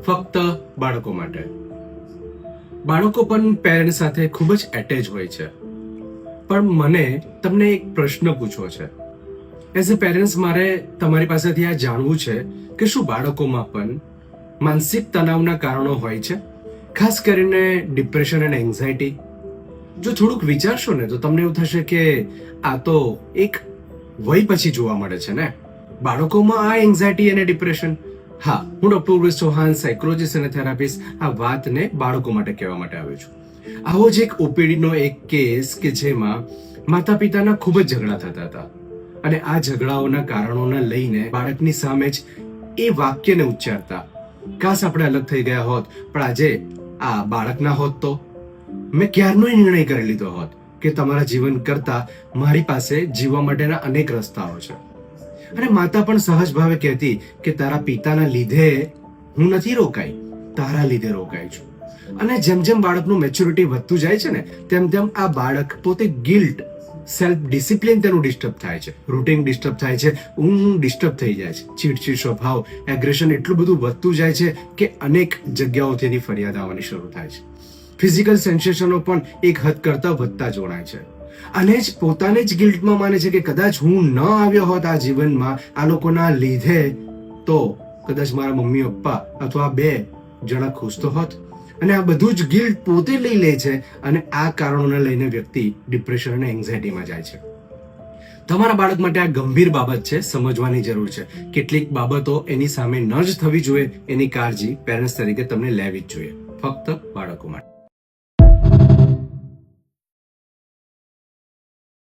ફક્ત બાળકો માટે. બાળકો પણ પેરેન્ટ્સ સાથે ખૂબ જ એટેચ હોય છે. પણ મને તમને એક પ્રશ્ન પૂછવો છે. એઝ અ પેરેન્ટ્સ મારે તમારી પાસેથી આ જાણવું છે કે શું બાળકોમાં પણ માનસિક તણાવના કારણો હોય છે, ખાસ કરીને ડિપ્રેશન અને એન્ઝાયટી? જો થોડુંક વિચારશો ને તો તમને એવું થશે કે આ તો એક વય પછી જોવા મળે છે ને, બાળકોમાં આ એન્ઝાયટી અને ડિપ્રેશન. હા, હું ડોક્ટર ઉર્વેશ ચૌહાણ, સાયકોલોજીસ્ટ અને થેરાપિસ્ટ, આ વાતને બાળકો માટે કહેવા માટે આવ્યો છું. આવો જ એક ઓપીડીનો એક કેસ કે જેમાં માતા પિતાના ખૂબ જ ઝઘડા થતા હતા અને આ ઝઘડાઓના કારણોને લઈને બાળકની સામે જ એ વાક્યને ઉચ્ચારતા, કાશ આપણે અલગ થઈ ગયા હોત, પણ આજે આ બાળક ના હોત તો મેં ક્યારનો નિર્ણય કરી લીધો હોત કે તમારા જીવન કરતા મારી પાસે જીવવા માટેના અનેક રસ્તાઓ છે. અને માતા પણ સહજ ભાવે કહેતી કે તારા પિતાના લીધે હું નથી રોકાઈ, તારા લીધે રોકાઈ છું. અને જેમ જેમ બાળકનું મેચ્યોરિટી વધતું જાય છે ને તેમ તેમ આ બાળક પોતે ગિલ્ટ, સેલ્ફ ડિસિપ્લિન તેનું ડિસ્ટર્બ થાય છે, રૂટીન ડિસ્ટર્બ થાય છે, ઊંઘ ડિસ્ટર્બ થઈ જાય છે, ચીડચીડ સ્વભાવ, એગ્રેશન એટલું બધું વધતું જાય છે કે અનેક જગ્યાઓથી એની ફરિયાદ આવવાની શરૂ થાય છે. ફિઝિકલ સેન્સેશનો પણ એક હદ કરતા વધતા જોડાય છે. અને જ પોતાને જ ગિલ્ટમાં માને છે કે કદાચ હું ન આવ્યો હોત આ જીવનમાં આ લોકોના લીધે તો કદાચ મારા મમ્મી પપ્પા અથવા 2 જણા ખુશ તો હોત. અને આ બધું જ ગિલ્ટ પોતે લઈ લે છે અને આ કારણોને લઈને વ્યક્તિ ડિપ્રેશન અને એન્ઝાયટીમાં જાય છે. તમારા બાળક માટે આ ગંભીર બાબત છે, સમજવાની જરૂર છે. કેટલીક બાબતો એની સામે ન જ થવી જોઈએ, એની કાળજી પેરેન્ટ્સ તરીકે તમને લેવી જ જોઈએ, ફક્ત બાળકો માટે.